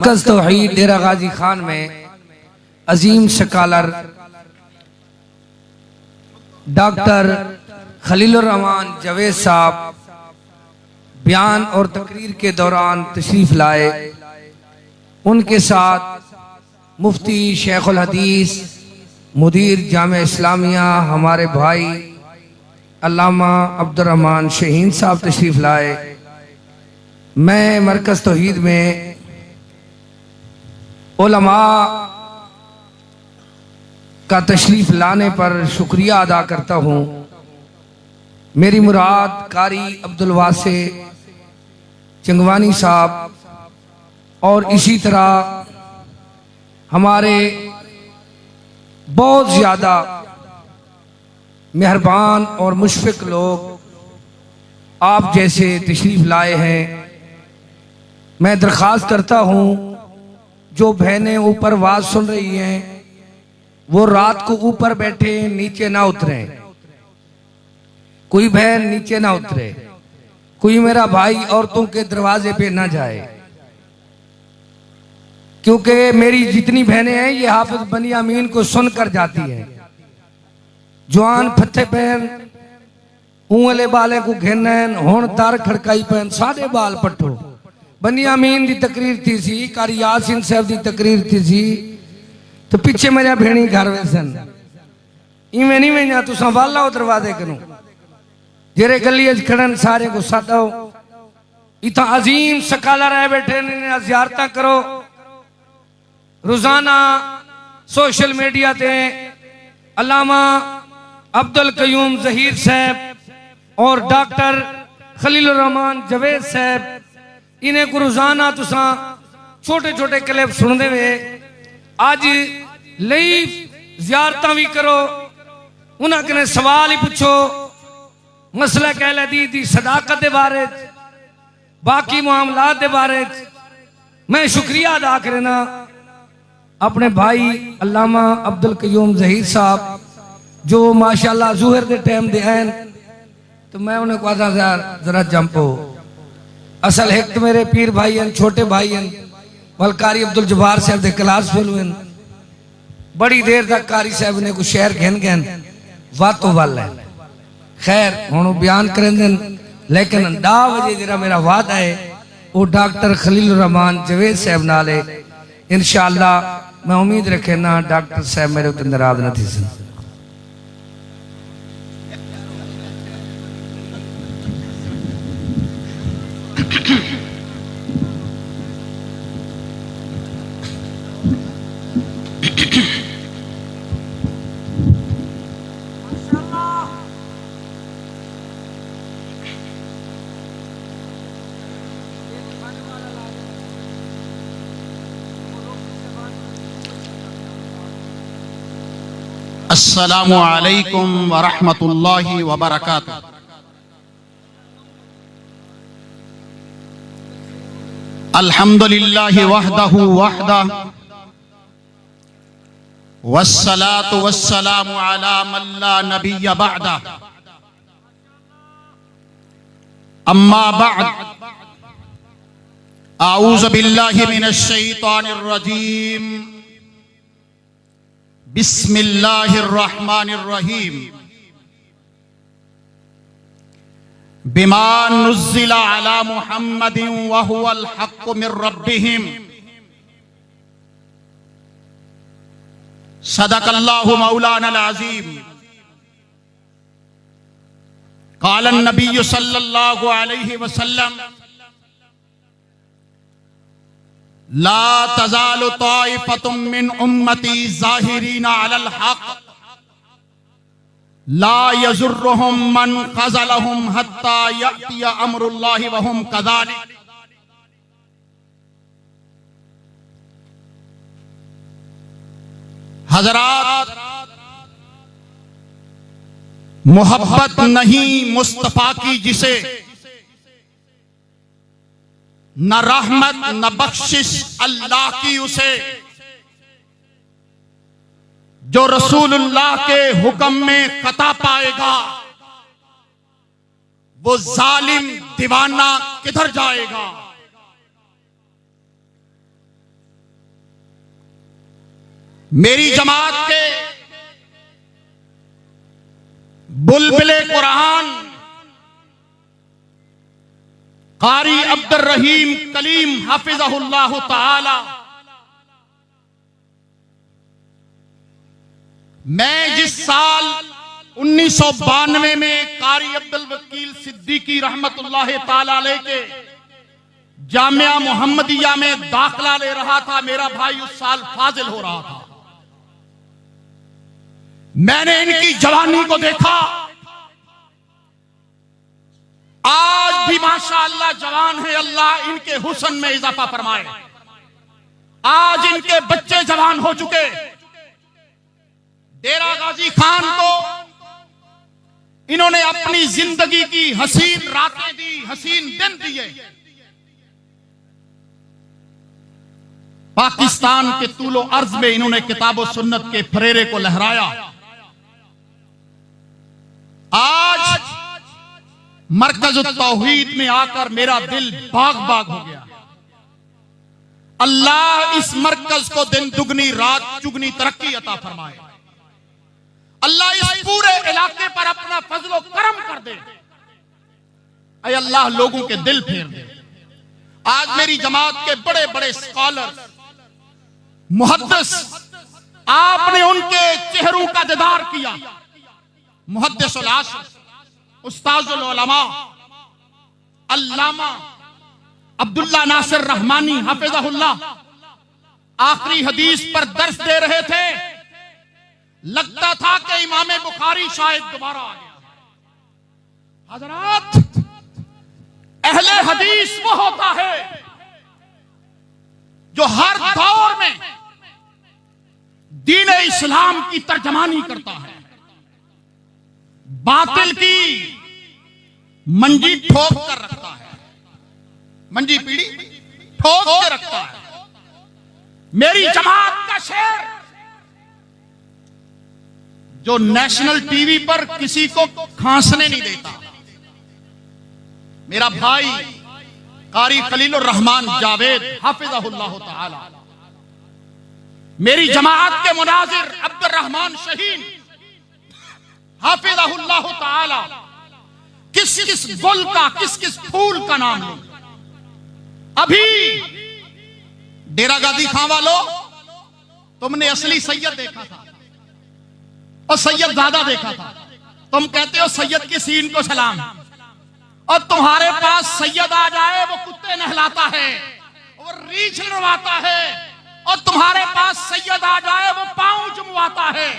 मरकज़ तौहीद डेरा गाजी खान में अजीम scholar doctor Khalilur Rahman Javed साहब बयान और तकरीर के दौरान तशरीफ लाए। उनके साथ मुफ्ती शेखुल हदीस मुदीर जामे इस्लामिया हमारे भाई अल्लामा अब्दुर्रहमान शहीन साहब तशरीफ लाए। मैं मरकज़ तौहीद में उलमा का तशरीफ लाने पर शुक्रिया अदा करता हूँ। मेरी मुराद कारी अब्दुल वासे चिंगवानी साहब और इसी तरह हमारे बहुत ज़्यादा मेहरबान और मुशफ़िक़ लोग आप जैसे तशरीफ लाए हैं। मैं दरख्वास्त करता हूँ जो बहनें ऊपर वाज सुन रही हैं वो रात को ऊपर बैठे नीचे ना उतरे। कोई बहन नीचे ना उतरे, कोई मेरा भाई औरतों के दरवाजे पे ना जाए, क्योंकि मेरी जितनी बहनें हैं ये हाफिज बनियामीन को सुनकर जाती हैं। जवान फथे पहन ऊँले बाले को घेनन हुण तार खड़काई पहन साढ़े बाल पट्टो। बनियामीन की तकरीर थी सी, कारी यासीन साहब की तकरीर थी सी, तो पिछे मेरा भेणी घर वे सन। इवें नहीं वेना तुसा वाला दरवाजे करो जेरे गली खड़न सारे को सादो। इतना अजीम स्कॉलर है बैठे ने ज़ियारतां करो। रोजाना सोशल मीडिया ते अल्लामा अब्दुल कयूम ज़हीर साहब और डॉक्टर खलीलुर रहमान जवेद साहब इन्हें को रोजाना तुसा छोटे छोटे क्लिप सुनते हुए आज लाइव ज़ियारतां भी करो। उन्हें सवाल ही पूछो मसला कहला दी सदाकत के बारे बाकी मामलात के बारे। मैं शुक्रिया अदा करना अपने भाई अल्लामा अब्दुल कयूम ज़हीर साहब जो माशाल्लाह ज़ुहर के टाइम दे हैं। तो मैं उन्हें कहता जरा जंपो। असल एक तो मेरे पीर भाई हैं, छोटे भाई हैं, वल कारी अब्दुल जब्बार साहब के क्लास फेल हुए। बड़ी देर तक कारी साहब ने कुछ शहर घेन गहन वातो वाल है। खैर हूँ बयान करें, लेकिन 10 बजे जरा मेरा वादा है वो डॉक्टर खलीलुर रहमान जवेद साहब नाल है। इंशाअल्लाह मैं उम्मीद रखे ना डॉक्टर साहब मेरे उत्ते नाराज न थी सन। अस्सलामु अलैकुम व रहमतुल्लाहि व बरकातुहू। अल्हम्दुलिल्लाहि वहदहु वहदह वस्सलातु वस्सलामु अला मन ला नबिय्य बअदह। अम्मा बअद अऊज़ु बिल्लाहि मिनश शैतानिर रजीम। बिस्मिल्लाहिर रहमानिर रहीम। बिमा नुज़्ज़िला अला मुहम्मदिन व हुवल हक़्क़ु मिर रब्बिहिम। सदक़ल्लाहु मौलानल अज़ीम। क़ालन नबिय्यु सल्लल्लाहु अलैहि वसल्लम ला तज़ालु ताइफ़तुम मिन उम्मती ज़ाहिरीना अलल हक़ ला यज़ुर्रुहुम मन ख़ज़लहुम हत्ता यअतिया अम्रुल्लाहि व हुम कज़ालिक। हज़रात, मोहब्बत नहीं मुस्तफ़ा की जिसे न रहमत न बख्शिश अल्लाह की उसे, जो रसूलुल्लाह के हुक्म में कता पाएगा वो जालिम दीवाना किधर जाएगा। मेरी जमात के बुलबुले कुरान कारी अब्दुल रहीम कलीम हाफिज़हुल्लाह ताला, मैं जिस साल 1992 में कारी अब्दुल वकील सिद्दीकी रहमतुल्लाह ताला अलैह के जामिया मोहम्मदिया में दाखिला ले रहा था, मेरा भाई उस साल फाजिल हो रहा था। मैंने इनकी जवानी को देखा, आज भी माशाअल्लाह जवान है, अल्लाह इनके हुस्न में इजाफा फरमाए। आज इनके बच्चे जवान हो चुके। डेरा गाजी खान को इन्होंने अपनी जिंदगी की हसीन रातें दी, हसीन दिन दिए। पाकिस्तान के तूलो अर्ज में इन्होंने किताबो सुन्नत के फरेरे को लहराया। आज मरकज तौहीद में आकर मेरा दिल बाग बाग हो गया। अल्लाह इस मरकज को दिन दुगनी रात चुगनी तरक्की अता फरमाए। अल्लाह इस पूरे इलाके पर अपना फजलो करम कर दे। ऐ अल्लाह लोगों के दिल फेर दे। आज मेरी जमात के बड़े बड़े स्कॉलर मुहद्दिस, आपने उनके चेहरों का दीदार किया। मुहद्दिसुल आसर, उस्ताजुल उलमा, अल्लामा अब्दुल्ला नासिर रहमानी हाफिज़हुल्लाह आखिरी हदीस पर दर्स दे रहे थे। लगता था कि इमाम बुखारी शायद दोबारा आ गया। हजरात, अहले हदीस वो होता है जो हर दौर में दीन इस्लाम की तर्जमानी करता है, बातिल की मंजी ठोक कर रखता है, मंजी पीढ़ी ठोक के रखता है। मेरी जमात का शेर जो नेशनल टीवी पर किसी को खांसने नहीं देता, मेरा भाई कारी खलीलुर रहमान जावेद हाफिज़हुल्लाह ताला, मेरी जमात के मुनाजिर अब्दुल रहमान शहीन हाफिज़हुल्लाह ताला, किस किस गुल का किस किस फूल का नाम लो। अभी डेरा गाजी खां वालों, तुमने असली सैयद देखा था और सैयद ज्यादा देखा था। तुम कहते हो सैयद की सीन को सलाम, और तुम्हारे पास सैयद आ जाए वो कुत्ते नहलाता है, वो रीछ लड़वाता है, और तुम्हारे पास सैयद आ जाए वो पांव चुमवाता है।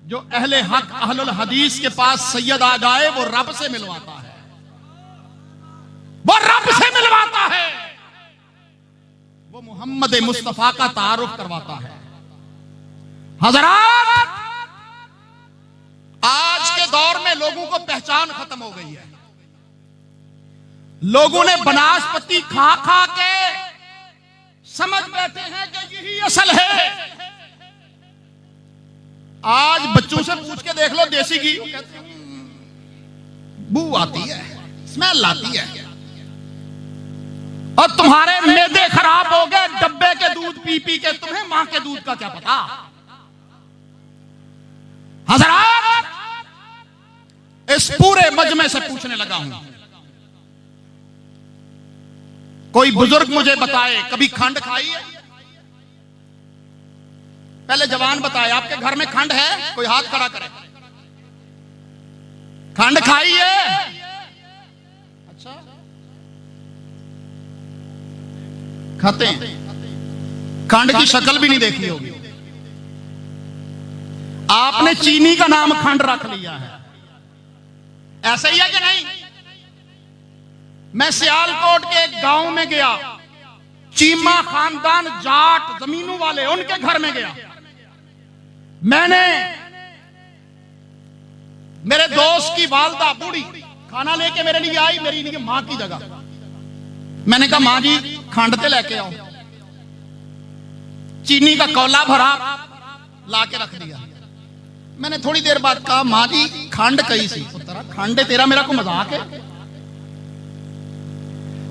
जो अहले हक अहलुल हदीस के पास सैयद आ जाए वो रब से मिलवाता है, वो रब से मिलवाता है, वो मोहम्मद मुस्तफा का तारुफ करवाता है। हजरात, आज के दौर में लोगों को पहचान खत्म हो गई है। लोगों ने बनास्पति खा खा के समझ बैठे हैं कि यही असल है। आज बच्चों से पूछ के देख लो देसी घी, बू आती है, स्मेल आती है, और तुम्हारे मैदे खराब हो गए डब्बे के दूध पी पी के, तुम्हें मां के दूध का क्या पता। हज़रात, इस पूरे मजमे से पूछने लगा हूं, कोई बुजुर्ग मुझे बताए कभी खंड खाई है? पहले जवान बताए, आपके घर में खंड है? कोई हाथ खड़ा करे। खंड खाई है? अच्छा, खाते हैं। खंड की शक्ल भी नहीं देखी होगी। आपने चीनी का नाम खंड रख लिया है, ऐसा ही है कि नहीं? मैं सियालकोट के एक गांव में गया, चीमा खानदान जाट जमीनों वाले, उनके घर में गया। मैंने मेरे दोस्त की वालदा बूढ़ी खाना लेके मेरे लिए आई, मेरी लिए मां की जगह। मैंने कहा मां जी खंड ते लेके आओ। चीनी का कौला भरा ला के रख दिया। मैंने थोड़ी देर बाद कहा मां जी खंड कही सी? खंड तेरा मेरा को मजाक है?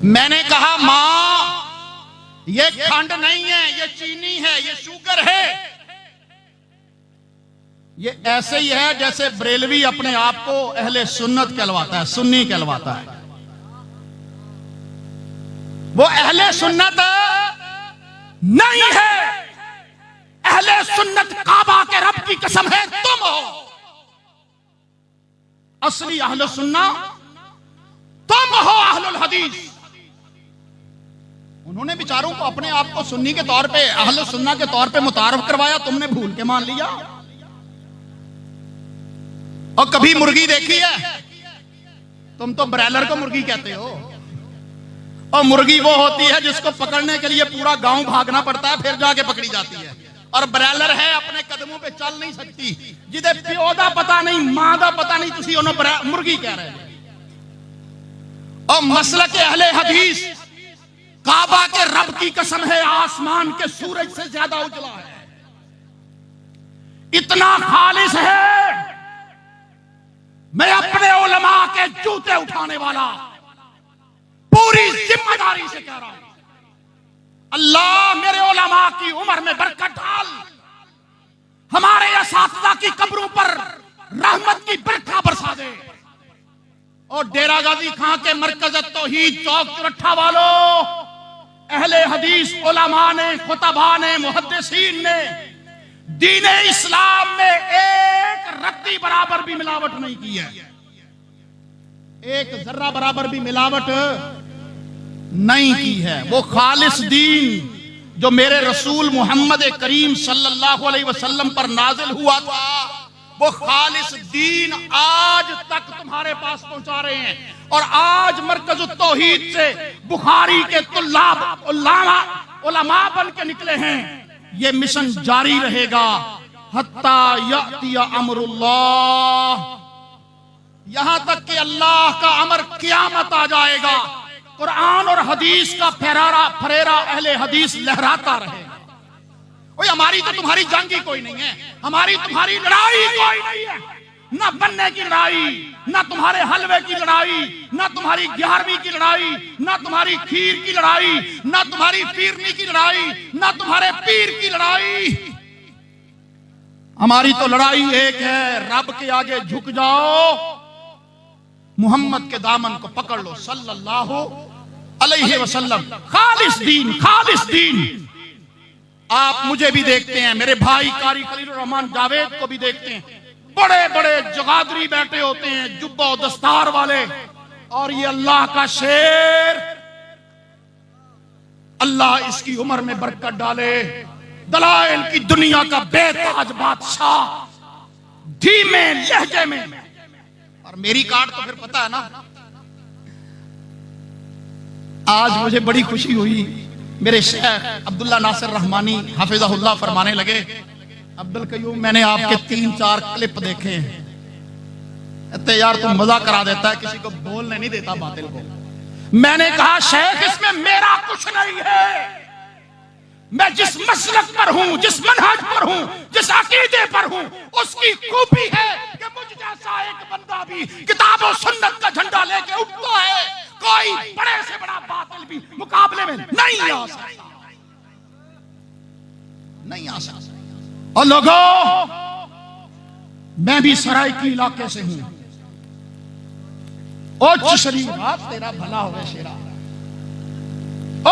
मैंने कहा मां ये खंड नहीं है, ये चीनी है, ये शुगर है। ये ऐसे ही है जैसे बरेलवी अपने आप को अहले सुन्नत कहलवाता है, सुन्नी कहलवाता है। वो अहले सुन्नत नहीं है। अहले सुन्नत काबा के रब की कसम है तुम हो। असली अहले सुन्ना तुम हो, अहलुल हदीस। उन्होंने बेचारों को अपने आप को सुन्नी के तौर पे, अहले सुन्ना के तौर पे मुतारफ करवाया, तुमने भूल के मान लिया। और कभी मुर्गी देखी है? तुम तो ब्रॉयलर को मुर्गी कहते हो। और मुर्गी वो होती है जिसको पकड़ने के लिए पूरा गांव भागना पड़ता है, फिर जाके पकड़ी जाती है। और ब्रॉयलर है अपने कदमों पे चल नहीं सकती, जिदे प्यो दा पता नहीं, मां दा पता नहीं, तुसी उन्होंने मुर्गी कह रहे हैं। और मसलक अहले हदीस, काबा के रब की कसम है, आसमान के सूरज से ज्यादा उजला है, इतना खालिस है। मैं अपने उलमा के जूते उठाने वाला पूरी जिम्मेदारी से कह रहा हूं, अल्लाह मेरे उलमा की उम्र में बरकत डाल, हमारे असातिज़ा की कब्रों पर रहमत की बरखा बरसा दे। और डेरा गाजी खां के मरकज तौहीद चौक चुरट्ठा वालों, अहले हदीस उलमा ने, खुतबा ने, मुहद्दिसीन ने दीने इस्लाम में एक रत्ती बराबर भी मिलावट नहीं की है, एक जर्रा बराबर भी मिलावट नहीं की है। वो खालिस दीन जो मेरे रसूल मोहम्मद करीम सल्लल्लाहु अलैहि वसल्लम पर नाजिल हुआ था, वो खालिस दीन आज तक तुम्हारे पास पहुंचा रहे हैं। और आज मरकज़ तौहीद से बुखारी के तुल्लाब उलमा बन के निकले हैं। ये मिशन जारी रहेगा हत्ता यअतिया अमरुल्लाह, यहां तक कि अल्लाह का अमर क़यामत आ जाएगा। कुरान और हदीस का फरेरा अहले हदीस लहराता रहेगा। ओए हमारी तो तुम्हारी जंग ही कोई नहीं है, हमारी तुम्हारी लड़ाई कोई नहीं है। ना बनने की लड़ाई, ना तुम्हारे हलवे की लड़ाई, ना तुम्हारी 11वीं की लड़ाई, ना तुम्हारी खीर की लड़ाई, ना तुम्हारी पीरनी की लड़ाई, ना तुम्हारे पीर की लड़ाई। हमारी तो लड़ाई एक है, रब के आगे झुक जाओ, मोहम्मद के दामन को पकड़ लो सल्लल्लाहु अलैहि वसल्लम। खालिस दीन, खालिस दीन। आप मुझे भी देखते हैं, मेरे भाई कारी खलील रहमान जावेद को भी देखते हैं, बड़े बड़े जगादरी बैठे होते हैं, जुब्बा दस्तार वाले, और ये अल्लाह का शेर, अल्लाह इसकी उम्र में बरकत डाले, दलाइल की दुनिया का बेताज बादशाह, धीमे लहजे में। और मेरी काट तो फिर पता है ना। आज मुझे बड़ी खुशी हुई, मेरे शेख अब्दुल्ला नासिर रहमानी हाफिज़हुल्लाह फरमाने लगे, अब्दुल कयूम मैंने आपके 3-4 क्लिप देखे हैं, इतने यार तुम मजा करा देता है, किसी को बोलने नहीं देता बातिल को। मैंने कहा शेख इसमें मेरा कुछ नहीं है, मैं जिस मसलक पर हूं, जिस मनहज पर हूं, जिस अकीदे पर हूं, उसकी खूबी है कि मुझ जैसा एक बंदा भी किताब और सुन्नत का झंडा लेके उठता है, कोई बड़े से बड़ा बातिल भी मुकाबले में नहीं आ सकता, नहीं आ सकता। और लोगों, मैं भी सराइकी इलाके से हूं, उच्च शरीफ, तेरा भला हो शेरा,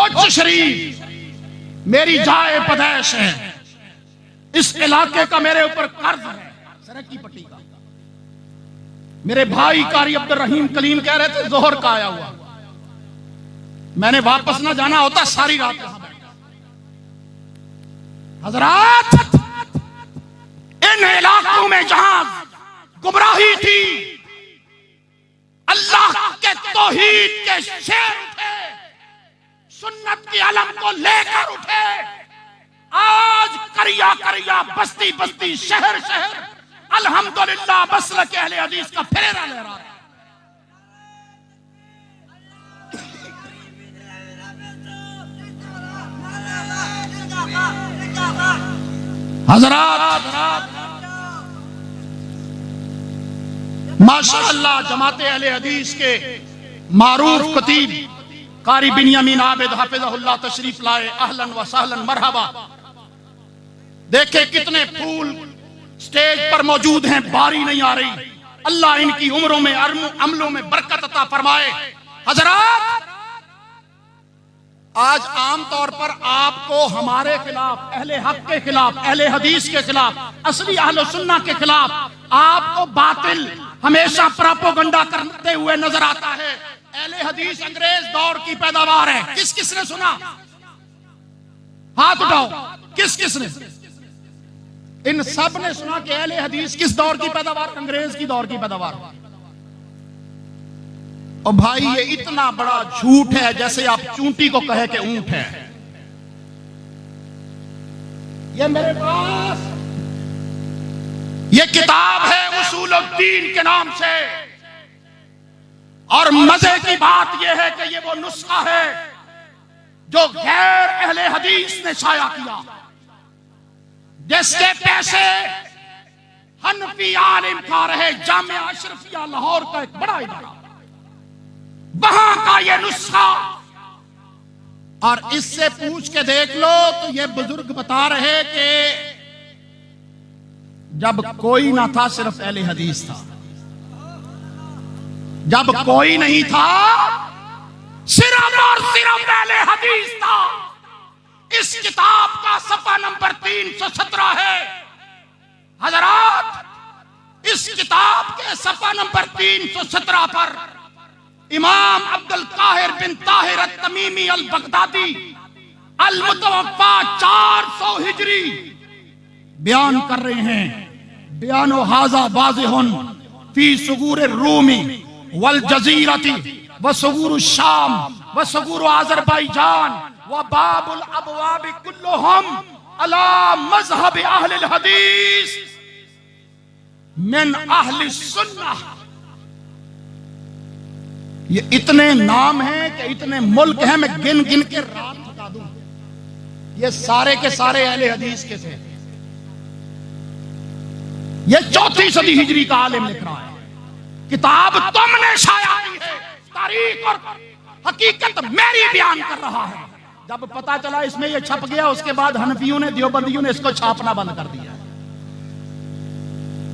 उच्च शरीफ मेरी जाए पदैश है, इस इलाके का मेरे ऊपर कर्ज है सरकी पट्टी का। मेरे भाई कारी अब्दुल रहीम कलीम कह रहे थे जोहर का आया हुआ, मैंने वापस ना जाना होता, सारी रात यहां बैठा। हजरात, इन इलाकों में जहां गुमराही थी, अल्लाह के तौहीद के शेर उठे, सुन्नत के अलम को लेकर उठे। आज करिया करिया, बस्ती बस्ती, शहर शहर अल्हम्दुलिल्लाह मसलक के अहले हदीस का फेरा लहरा रहा है। हजरात, माशाअल्लाह जमाते अहले हदीस के मारूफ खतीब कारी बिन्यामीन आबिद हाफिज़हुल्लाह तशरीफ लाए। अहलन व सहलन मरहबा। देखे कितने फूल स्टेज पर मौजूद हैं, बारी नहीं आ रही। अल्लाह इनकी उम्रों में अमलों में बरकत अता फरमाए। हजरात, आज आमतौर पर आपको हमारे खिलाफ, अहले हक के खिलाफ, अहले हदीस के खिलाफ, असली अहले सुन्ना के खिलाफ आपको बातिल हमेशा प्रोपेगेंडा करते हुए नजर आता है। अहले हदीस अंग्रेज दौर की पैदावार है। किस किसने सुना? हाथ उठाओ, किस किसने? इन सब ने सुना कि अहले हदीस किस दौर की पैदावार? अंग्रेज की दौर की पैदावार। और भाई ये इतना बड़ा झूठ है जैसे आप चूंटी को कहे कि ऊंट है। ये मेरे पास ये किताब है उसूलुद्दीन के नाम से, और मजे की बात यह है कि ये वो नुस्खा है जो गैर अहले हदीस ने शाया किया, जिसके पैसे हनफी आलिम खा रहे। जामिया अशरफिया लाहौर का एक बड़ा इदारा, वहां का ये नुस्खा, और इससे पूछ के देख लो तो ये बुजुर्ग बता रहे कि जब कोई ना था सिर्फ अहले हदीस था, जब कोई नहीं था सिर्फ और सिर्फ अहले हदीस था। इस किताब का सफा नंबर 317 है। हजरात, इस किताब के सफा नंबर 317 पर इमाम अब्दुल काहिर बिन ताहिर अत-तमीमी अल-बगदादी अल-मुतवफ़ा 400 हिजरी बयान कर रहे हैं। बयानो हाजा वाज़िहुन फी सुगूर रूमी वल जज़ीरती व सुगूर शाम व सुगूर अज़रबैजान व बाबुल अबवाब कुल्लुहुम अला मज़हब अहलिल हदीस मिन अहलिस सुन्नह। ये इतने नाम हैं कि इतने मुल्क हैं, मैं गिन गिन के रात बता दूं। ये सारे के सारे अहले हदीस के थे। ये 4वीं सदी हिजरी का आलिम लिख रहा है। किताब तुमने शाया की है, तारीख और हकीकत मेरी बयान कर रहा है। जब पता चला इसमें ये छप गया, उसके बाद हनफियों ने, देवबंदियों ने इसको छापना बंद कर दिया।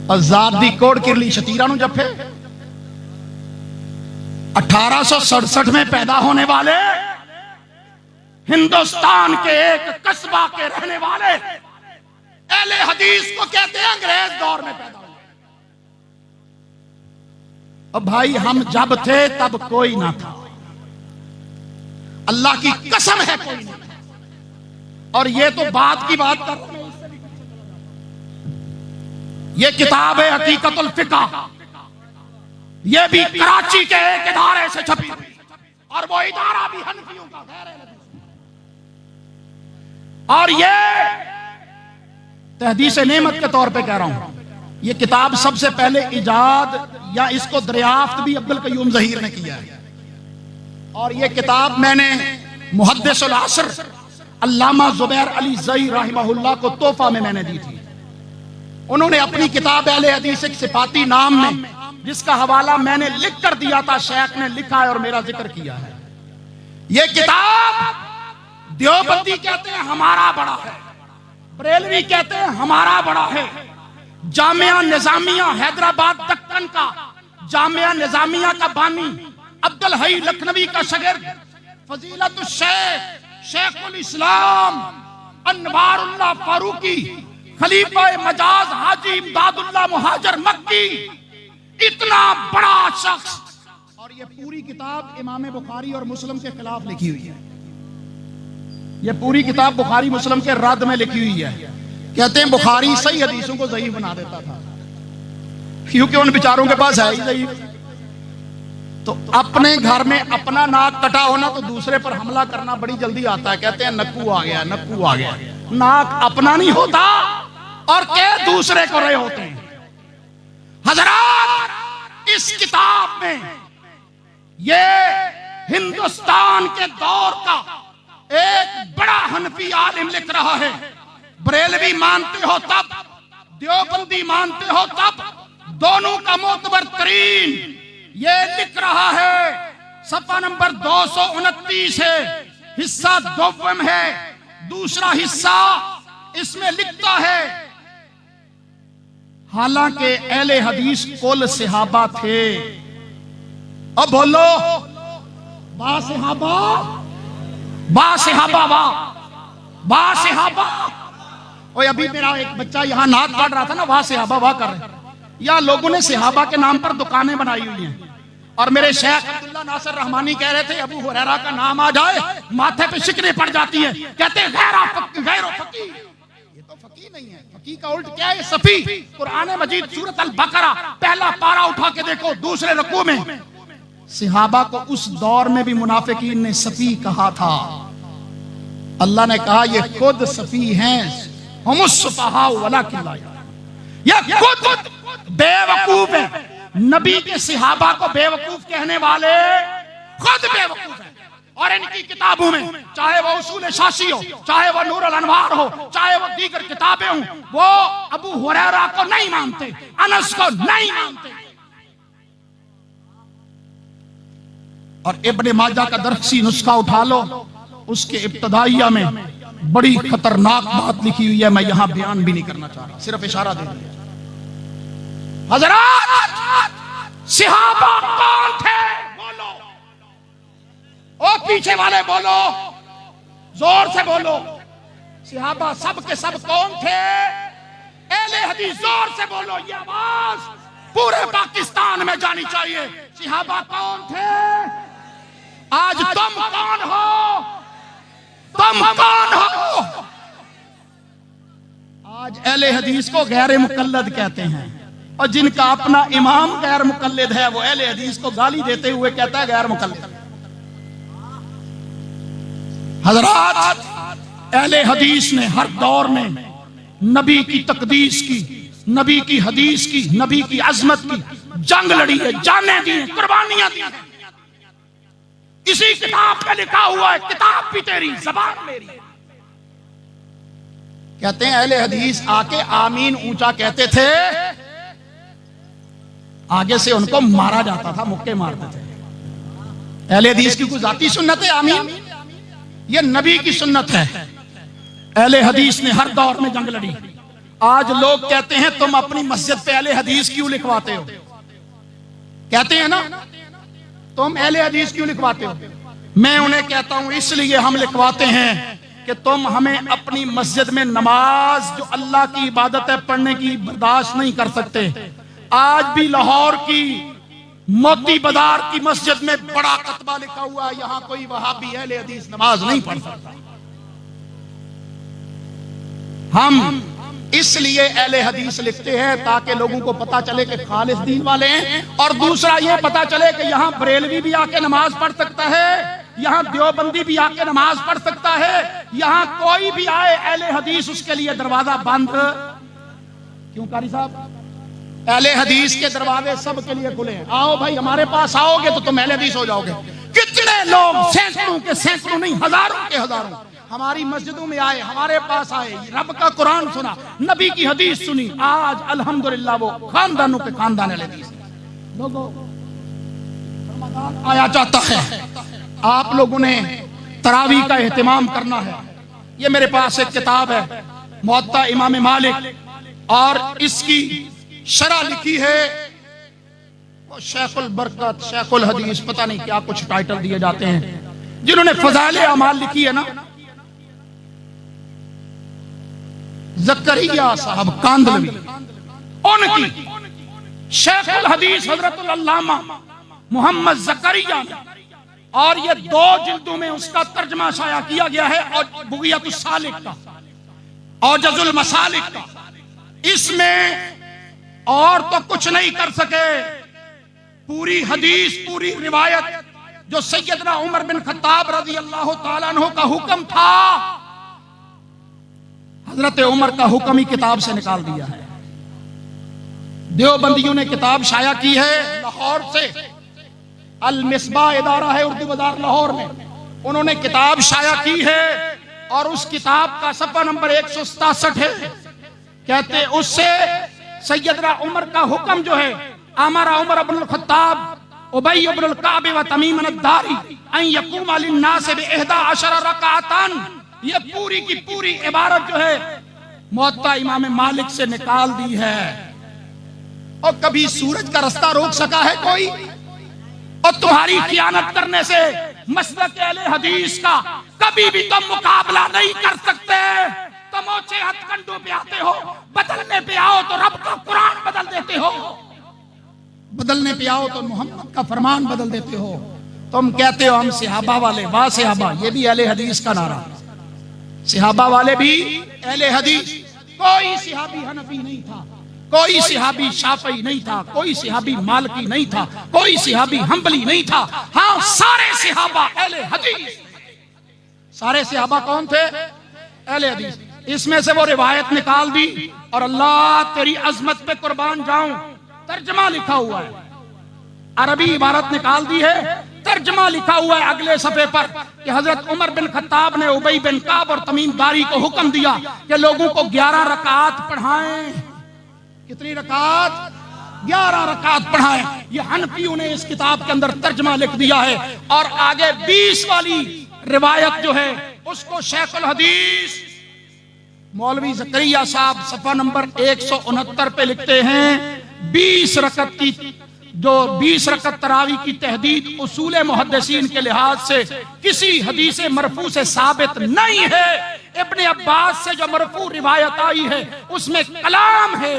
आजादी कोड किरली शतीरा नु जफे 1867 में पैदा होने वाले हिंदुस्तान के एक कस्बा के रहने वाले अहले हदीस को कहते हैं अंग्रेज दौर में पैदा हुए। अब भाई हम जब थे तब कोई ना था, अल्लाह की कसम है कोई नहीं था। और ये तो बात की बात कर रहा हूं, ये किताब है हकीकतुल फिक़ह, ये भी कराची के एक इदारे से छपी, और वो इदारा भी हनफियों का गैर। और ये तहदीस नेमत के तौर पे कह रहा हूं, ये किताब सबसे पहले इजाद या इसको दरियाफ्त भी अब्दुल कयूम ज़हीर ने किया है। और ये किताब मैंने मुहद्दिसुल असर अल्लामा ज़ुबैर अली ज़ई रहमहुल्लाह को तोहफा में मैंने दी थी। उन्होंने अपनी किताब अहले हदीस एक सिफाती नाम में, जिसका हवाला मैंने लिख कर दिया था, शेख ने लिखा है और मेरा जिक्र किया है। ये किताब देवबंदी कहते हैं हमारा बड़ा है, बरेलवी कहते हैं हमारा बड़ा है। जामिया निजामिया हैदराबाद दक्कन का जामिया निजामिया का बानी अब्दुल हई लखनवी का शागिर्द फजीलतुल शेख शेखुल इस्लाम अनवारुल्लाह फारूकी खलीफा मजाज हाजी इमदादुल्लाह मुहाजिर मक्की, इतना बड़ा शख्स। और ये पूरी किताब इमाम बुखारी और मुस्लिम के खिलाफ लिखी हुई है। ये पूरी किताब बुखारी मुस्लिम के रद्द में लिखी हुई है। कहते हैं बुखारी सही हदीसों को ज़ईफ बना देता था, क्योंकि उन बेचारों के पास है ही ज़ईफ। तो अपने घर में अपना नाक कटा होना तो दूसरे पर हमला करना बड़ी जल्दी आता है। कहते हैं नक्कू आ गया, नक्कू आ गया। नाक अपना नहीं होता और के दूसरे को रहे होते हैं। हजरात, इस किताब में ये हिंदुस्तान के दौर का एक बड़ा हनफी आलिम लिख रहा है। बरेलवी मानते हो तब, देवबंदी मानते हो तब, दोनों का मोतबर तरीन ये लिख रहा है। सफा नंबर 229 है, हिस्सा दोवम है। दूसरा हिस्सा इसमें लिखता है हालांकि अहले हदीस कुल सहाबा थे। अब बोलो बा सहाबा, बा सहाबा, बा सहाबा। और अभी मेरा एक बच्चा यहाँ नात पढ़ रहा था ना, वाह सहाबा वाह कर रहे। या लोगों ने सहाबा के नाम पर दुकानें बनाई हुई हैं। और मेरे शेख अब्दुल्ला नासिर रहमानी कह रहे थे अबू हुरैरा का नाम आ जाए माथे पे शिकने पड़ जाती है, कहते हैं गैरो फकी। ये तो फकी नहीं है, फकी का उल्ट क्या है? सफी। कुरान मजीद सूरत अल बकरा पहला पारा उठा के देखो, दूसरे रकू में सहाबा को उस दौर में भी मुनाफिकीन ने सफी कहा था। अल्लाह ने कहा ये खुद सफी हैं, ये खुद बेवकूफ है। नबी के सहाबा को बेवकूफ कहने वाले खुद बेवकूफ हैं। और इनकी किताबों में चाहे वो उसूल शासी हो, चाहे वो नूर अल अनवार हो, चाहे वो दीगर किताबें हों, वो अबू हुरैरा को नहीं मानते, अनस को नहीं मानते। और इब्ने माजा का दरसी नुस्खा उठा लो, उसके इब्तदाइया में बड़ी खतरनाक बात लिखी हुई है। मैं यहां बयान भी नहीं करना चाह रहा, सिर्फ इशारा दे दिया। हजरात सहाबा कौन थे? बोलो। ओ पीछे वाले बोलो, जोर से बोलो। सहाबा सब के सब कौन थे? अहले हदीस। जोर से बोलो, ये आवाज पूरे पाकिस्तान में जानी चाहिए। सहाबा कौन थे? आज तुम कौन हो? तुम कौन हो? आज अहले हदीस को गैर मुकल्लद कहते हैं, और जिनका अपना इमाम गैर मुकल्लिद है वो अहले हदीस को गाली देते हुए कहता है गैर मुकल्लिद। हजरात अहले हदीस ने हर दौर में नबी की तकदीस की, नबी की हदीस की, नबी की अजमत की जंग लड़ी है, जाने दी है, कुर्बानियां दी हैं। इसी किताब में लिखा हुआ है, किताब भी तेरी ज़बान मेरी। कहते हैं अहले हदीस आके आमीन ऊंचा कहते थे, आगे से उनको मारा जाता था, मुक्के मारते थे। अहले हदीस की कोई जाती सुन्नत है आमीन? ये नबी की सुन्नत है। अहले हदीस ने हर दौर में जंग लड़ी। आज लोग कहते हैं तुम अपनी मस्जिद पे अहले हदीस क्यों लिखवाते हो? कहते हैं ना तुम अहले हदीस क्यों लिखवाते हो? मैं उन्हें कहता हूं इसलिए हम लिखवाते हैं कि तुम हमें अपनी मस्जिद में नमाज जो अल्लाह की इबादत है पढ़ने की बर्दाश्त नहीं कर सकते। आज भी लाहौर की मोती बाजार की मस्जिद में बड़ा कतबा लिखा हुआ है, यहां कोई वहाबी अहले हदीस नमाज नहीं पढ़ सकता। हम इसलिए अहले हदीस लिखते हैं ताकि लोगों को पता चले कि खालिस दीन वाले हैं, और दूसरा ये पता चले कि यहाँ बरेलवी भी आके नमाज पढ़ सकता है, यहाँ देवबंदी भी आके नमाज पढ़ सकता है, यहाँ कोई भी आए अहले हदीस उसके लिए दरवाजा बंद क्यों? कारी साहब अहले हदीस के दरवाजे सबके लिए खुले हैं। आओ भाई हमारे पास आओगे तो तुम अहले हदीस हो जाओगे। कितने लोग सैकड़ों के सैकड़ों नहीं हजारों के हजारों हमारी मस्जिदों में आए, हमारे पास आए, रब का कुरान सुना, नबी की हदीस सुनी। आज अल्हम्दुलिल्लाह वो खानदानों के खानदान अहले हदीस। लोगों रमजान आया जाता है, आप लोगों ने तरावी का एहतिमाम करना है। ये मेरे पास एक किताब है मुअत्ता इमाम मालिक, और इसकी शरह लिखी है वो शेखुल बरकत, शेखुल हदीस, पता नहीं क्या कुछ टाइटल दिए जाते हैं। जिन्होंने फजाइल अमाल लिखी है ना, ज़करिया साहब कांदलवी, उनकी शेखुल हदीस हजरतुल अल्लामा मोहम्मद ज़करिया, और ये 2 जिल्दों में उसका तर्जमा शाया किया गया है, और बुगियतुस सालिक का और जज़ुल मसालिक का। इसमें और तो कुछ नहीं कर सके, पूरी हदीस, पूरी रिवायत जो सैयदना उमर बिन खत्ताब रज़ी अल्लाह ताला अन्हु का हुक्म था, हजरत उमर का हुक्म ही किताब से निकाल दिया है। देवबंदियों ने किताब शाया की है लाहौर से, अल मिसबाह इदारा है उर्दू बाजार लाहौर में, उन्होंने किताब शाया की है, और उस किताब का सफ़ा नंबर 167 है। कहते उससे सैयदना उमर का हुक्म जो है, अमरा उमर इब्नुल खत्ताब उबई इब्नुल काब व तमीम अद-दारी अन यक़ूम लिन्नास बिइहदा अशरा रकाअतन, ये पूरी की पूरी इबारत जो है मुअत्ता इमाम मालिक से निकाल दी है। और कभी सूरज का रास्ता रोक सका है कोई? और तुम्हारी खियानत करने से मसलक अहले हदीस का कभी भी तुम मुकाबला नहीं कर सकते। तुम ओछे हथकंडों पे आते हो, बदलने पे आओ तो रब का कुरान बदल देते हो, बदलने पे आओ तो मोहम्मद का फरमान बदल देते हो। तुम कहते हो हम सिहाबा वाले, वाह सिहाबा, ये भी अहले हदीस का नारा। सिहाबा वाले भी अहले हदीस। कोई सिहाबी हनफी नहीं था, कोई सिहाबी शाफई नहीं था, कोई सिहाबी मालिकी नहीं था, कोई सिहाबी हम्बली नहीं था। हाँ, सारे सिहाबा अहले हदीस। सारे सिहाबा कौन थे? अहले हदीस। इसमें से वो रिवायत निकाल दी और अल्लाह तेरी अजमत पे कुर्बान जाऊं, तर्जमा लिखा हुआ है, अरबी इबारत निकाल दी है, तर्जमा लिखा हुआ है अगले सफे पर कि हजरत उमर बिन खत्ताब ने उबई बिन काब और तमीम दारी को हुक्म दिया कि लोगों को 11 रकात पढ़ाएं। कितनी रकात? 11 रकात पढ़ाएं। ये हनफियों ने इस किताब के अंदर तर्जमा लिख दिया है। और आगे 20 वाली रिवायत जो है उसको शेखुल हदीस मौलवी जकरिया साहब सफा नंबर 169 पे लिखते हैं 20 रकत की, जो 20 रकत तरावी की तहदीद उसूल मुहद्दिसीन के लिहाज से किसी हदीस मरफू से साबित नहीं है। इब्ने अब्बास से जो मरफू रिवायत आई है उसमें कलाम है।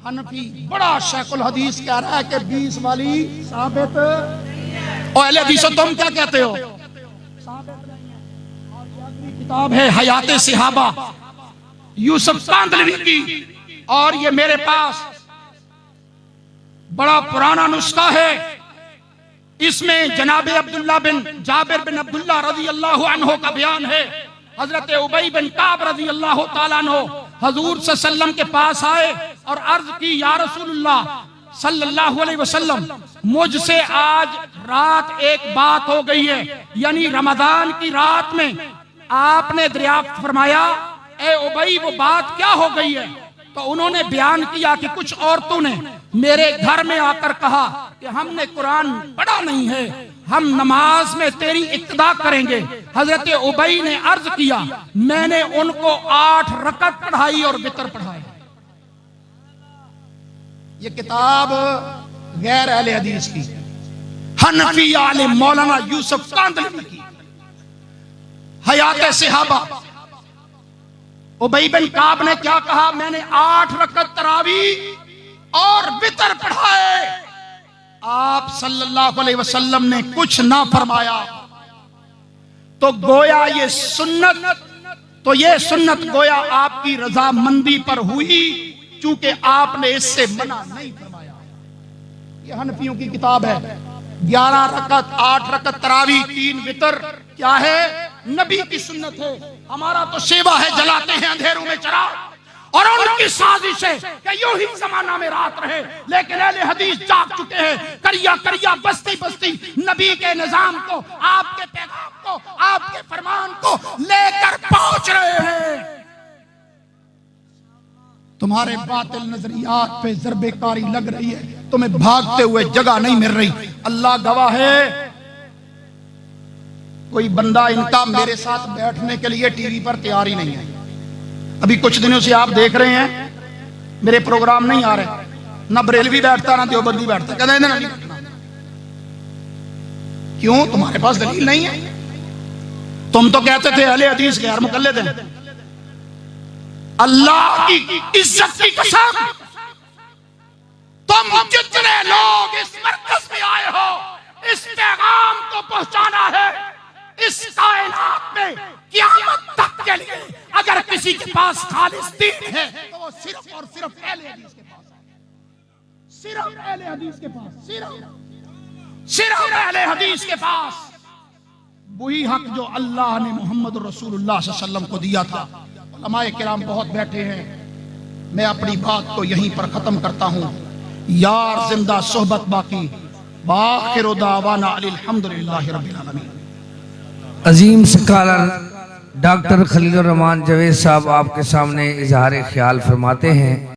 हनफी बड़ा शेखुल हदीस कह रहा है कि 20 वाली साबित। और अहले हदीस तुम क्या कहते हो? किताब है हयाते सिहाबा यूसुफ कांदलवी की, और ये मेरे पास बड़ा पुराना नुस्खा है। इसमें जनाबे अब्दुल्ला बिन जाबिर बिन अब्दुल्ला रजी अल्लाह अन्हो का बयान है। हजरत उबई बिन काब रजी अल्लाह तआला अन्हो हजूर सल्लल्लाहु के पास आए और अर्ज की, या रसूलुल्लाह सल्लल्लाहु अलैहि वसल्लम, मुझसे आज रात एक बात हो गई है, यानी रमजान की रात में आपने दरियाफ्त फरमाया, ए उबई वो बात क्या हो गई है? तो उन्होंने बयान किया कि कुछ औरतों ने मेरे घर में आकर कहा कि हमने कुरान पढ़ा नहीं है, हम नमाज में तेरी इक्तदा करेंगे। हजरत उबई ने अर्ज किया, मैंने उनको 8 रकत पढ़ाई और वितर पढ़ाए। ये किताब गैर अहले हदीस की, हनफी आलिम मौलाना यूसुफ कांदलवी की हयात सिहाबा। उबई बिन काब ने क्या कहा? मैंने 8 रकत तरावी और वितर पढ़ाए। आप सल्लल्लाहु अलैहि वसल्लम ने कुछ ना फरमाया। तो गोया ये सुन्नत, तो ये सुन्नत गोया आपकी रजामंदी पर हुई, चूंकि आपने इससे मना नहीं फरमाया। ये हनफियों की किताब है। 11 रकत, 8 रकत तरावी, 3 वितर क्या है? नबी की सुन्नत है। हमारा तो सेवा है, जलाते हैं अंधेरों में चिराग। और उनकी साजिश है कि यूं ही जमाना में रात रहे, लेकिन अहले हदीस जाग चुके हैं। करिया करिया बस्ती बस्ती नबी के निजाम को, आपके पैगाम को, आपके फरमान को लेकर पहुंच रहे हैं। तुम्हारे बातिल नजरियात पे ज़रबेकारी लग रही है, तुम्हें भागते हुए जगह नहीं मिल रही। अल्लाह गवाह है, कोई बंदा इनका मेरे साथ बैठने के लिए टीवी पर तैयार ही नहीं है। अभी कुछ दिनों से आप देख रहे हैं मेरे प्रोग्राम नहीं आ रहे, ना बरेलवी बैठता ना देवबंदी बैठता, कहते नहीं बैठना। क्यों? तुम्हारे पास दलील नहीं है। तुम तो कहते थे अहले हदीस गैर मुकल्लिद हैं। अल्लाह की इज्जत की कसम, तुम जितने लोग इस मरकज में आए हो, इस पैगाम को पहुंचाना है इस कायनात में क़यामत तक के लिए। अगर किसी के पास खालिस दीन है तो वो सिर्फ और सिर्फ अहले हदीस के पास है। सिर्फ अहले हदीस के पास, सिर्फ अहले हदीस के पास वही हक जो अल्लाह ने मोहम्मद रसूलुल्लाह सल्लल्लाहु अलैहि वसल्लम को दिया था। उलमाए किराम बहुत बैठे हैं, मैं अपनी बात को यहीं पर खत्म करता हूँ। यार जिंदा सोहबत बाकी, बाखिर दावाना अल्हम्दुलिल्लाहि रब्बिल आलमीन। अजीम स्कॉलर डॉक्टर खलीलुर रहमान जवेद साहब आपके सामने इजहार ख्याल फरमाते हैं।